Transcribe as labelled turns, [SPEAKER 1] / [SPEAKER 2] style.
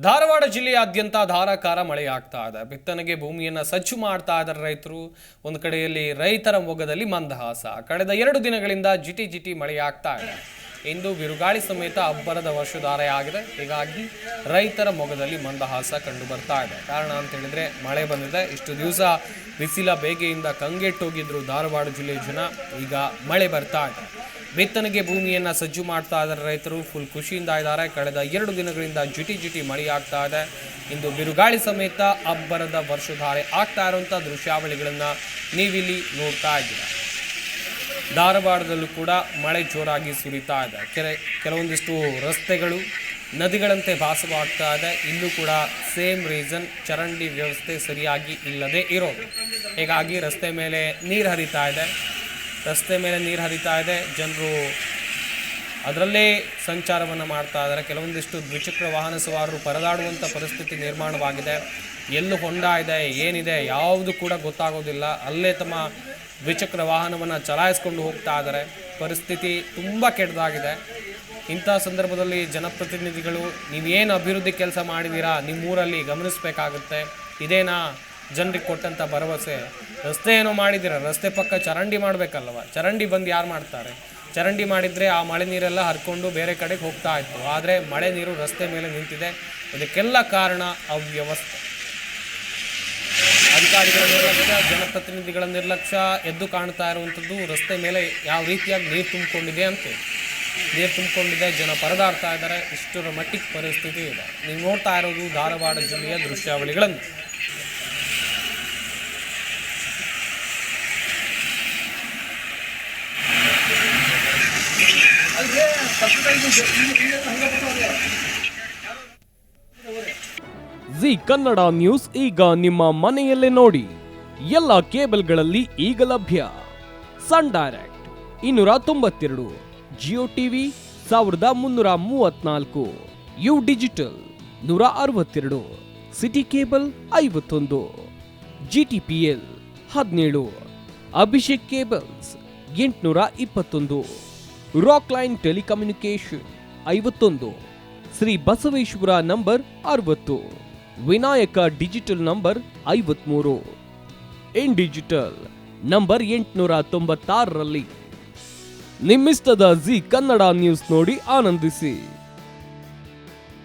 [SPEAKER 1] ಧಾರವಾಡ ಜಿಲ್ಲೆಯಾದ್ಯಂತ ಧಾರಾಕಾರ ಮಳೆಯಾಗ್ತಾ ಇದೆ. ಬಿತ್ತನೆಗೆ ಭೂಮಿಯನ್ನ ಸಜ್ಜು ಮಾಡ್ತಾ ಇದ್ದಾರೆ ರೈತರು. ಒಂದು ಕಡೆಯಲ್ಲಿ ರೈತರ ಮೊಗದಲ್ಲಿ ಮಂದಹಾಸ. ಕಳೆದ 2 ದಿನಗಳಿಂದ ಜಿಟಿ ಮಳೆಯಾಗ್ತಾ ಇದೆ. ಇಂದು ಬಿರುಗಾಳಿ ಸಮೇತ ಅಬ್ಬರದ ವರ್ಷಧಾರೆ ಆಗಿದೆ. ಹೀಗಾಗಿ ರೈತರ ಮೊಗದಲ್ಲಿ ಮಂದಹಾಸ ಕಂಡು ಬರ್ತಾ ಇದೆ. ಕಾರಣ ಅಂತ ಹೇಳಿದ್ರೆ ಮಳೆ ಬಂದಿದೆ. ಇಷ್ಟು ದಿವಸ ಬಿಸಿಲ ಬೇಗೆಯಿಂದ ಕಂಗೆಟ್ಟೋಗಿದ್ರು ಧಾರವಾಡ ಜಿಲ್ಲೆಯ ಜನ. ಈಗ ಮಳೆ ಬರ್ತಾ ಇದೆ. ಬಿತ್ತನೆಗೆ ಭೂಮಿಯನ್ನ ಸಜ್ಜು ಮಾಡ್ತಾ ಇದ್ದಾರೆ ರೈತರು. ಫುಲ್ ಖುಷಿಯಿಂದ ಇದ್ದಾರೆ. ಕಳೆದ 2 ದಿನಗಳಿಂದ ಜಿಟಿ ಮಳೆಯಾಗ್ತಾ ಇದೆ. ಇಂದು ಬಿರುಗಾಳಿ ಸಮೇತ ಅಬ್ಬರದ ವರ್ಷಧಾರೆ ಆಗ್ತಾ ಇರುವಂಥ ದೃಶ್ಯಾವಳಿಗಳನ್ನು ನೀವಿಲ್ಲಿ ನೋಡ್ತಾ ಇದ್ದೀರಾ. ಧಾರವಾಡದಲ್ಲೂ ಕೂಡ ಮಳೆ ಜೋರಾಗಿ ಸುರಿತಾ ಇದೆ. ಕೆಲವೊಂದಿಷ್ಟು ರಸ್ತೆಗಳು ನದಿಗಳಂತೆ ಭಾಸವಾಗ್ತಾ ಇದೆ. ಇಲ್ಲೂ ಕೂಡ ಸೇಮ್ ರೀಸನ್, ಚರಂಡಿ ವ್ಯವಸ್ಥೆ ಸರಿಯಾಗಿ ಇಲ್ಲದೆ ಇರೋದು. ಹೀಗಾಗಿ ರಸ್ತೆ ಮೇಲೆ ನೀರು ಹರಿತಾ ಇದೆ. ಜನರು ಅದರಲ್ಲೇ ಸಂಚಾರವನ್ನು ಮಾಡ್ತಾ ಇದ್ದಾರೆ. ಕೆಲವೊಂದಿಷ್ಟು ದ್ವಿಚಕ್ರ ವಾಹನ ಸವಾರರು ಪರದಾಡುವಂಥ ಪರಿಸ್ಥಿತಿ ನಿರ್ಮಾಣವಾಗಿದೆ. ಎಲ್ಲೂ ಹೊಂಡ ಇದೆ, ಏನಿದೆ ಯಾವುದು ಕೂಡ ಗೊತ್ತಾಗೋದಿಲ್ಲ. ಅಲ್ಲೇ ತಮ್ಮ ದ್ವಿಚಕ್ರ ವಾಹನವನ್ನು ಚಲಾಯಿಸ್ಕೊಂಡು ಹೋಗ್ತಾ ಇದ್ದಾರೆ. ಪರಿಸ್ಥಿತಿ ತುಂಬ ಕೆಟ್ಟದಾಗಿದೆ. ಇಂಥ ಸಂದರ್ಭದಲ್ಲಿ ಜನಪ್ರತಿನಿಧಿಗಳು ನೀವೇನು ಅಭಿವೃದ್ಧಿ ಕೆಲಸ ಮಾಡಿದ್ದೀರಾ ನಿಮ್ಮೂರಲ್ಲಿ ಗಮನಿಸಬೇಕಾಗುತ್ತೆ. ಇದೇನಾ ಜನರಿಗೆ ಕೊಟ್ಟಂಥ ಭರವಸೆ? ರಸ್ತೆ ಏನೋ ಮಾಡಿದ್ದೀರ, ರಸ್ತೆ ಪಕ್ಕ ಚರಂಡಿ ಮಾಡಬೇಕಲ್ವ? ಚರಂಡಿ ಬಂದು ಯಾರು ಮಾಡ್ತಾರೆ? ಚರಂಡಿ ಮಾಡಿದರೆ ಆ ಮಳೆ ನೀರೆಲ್ಲ ಹರ್ಕೊಂಡು ಬೇರೆ ಕಡೆಗೆ ಹೋಗ್ತಾ ಇತ್ತು. ಆದರೆ ಮಳೆ ನೀರು ರಸ್ತೆ ಮೇಲೆ ನಿಂತಿದೆ. ಇದಕ್ಕೆಲ್ಲ ಕಾರಣ ಅವ್ಯವಸ್ಥೆ. ಅಧಿಕಾರಿಗಳ ನಿರ್ಲಕ್ಷ್ಯ, ಜನಪ್ರತಿನಿಧಿಗಳ ನಿರ್ಲಕ್ಷ್ಯ ಎದ್ದು ಕಾಣ್ತಾ ಇರುವಂಥದ್ದು. ರಸ್ತೆ ಮೇಲೆ ಯಾವ ರೀತಿಯಾಗಿ ನೀರು ತುಂಬಿಕೊಂಡಿದೆ, ಜನ ಪರದಾಡ್ತಾ ಇದ್ದಾರೆ. ಇಷ್ಟರ ಮಟ್ಟಿಗೆ ಪರಿಸ್ಥಿತಿ ಇದೆ. ನೀವು ನೋಡ್ತಾ ಇರೋದು ಧಾರವಾಡ ಜಿಲ್ಲೆಯ ದೃಶ್ಯಾವಳಿಗಳನ್ನು.
[SPEAKER 2] ಜಿ ಕನ್ನಡ ನ್ಯೂಸ್ ಈಗ ನಿಮ್ಮ ಮನೆಯಲ್ಲೇ ನೋಡಿ. ಎಲ್ಲ ಕೇಬಲ್ಗಳಲ್ಲಿ ಈಗ ಲಭ್ಯ. Sun Direct 292, Jio TV 1334, U digital 162, city cable 51, GTPL 17, Abhishek cables 821, rock line telecommunication 51, Shri Basaveshwara number 60, Vinayaka digital number 53, in digital number 896ರಲ್ಲಿ. ನಿಮ್ಮಿಸ್ತದ ಜಿ ಕನ್ನಡ ನ್ಯೂಸ್ ನೋಡಿ ಆನಂದಿಸಿ.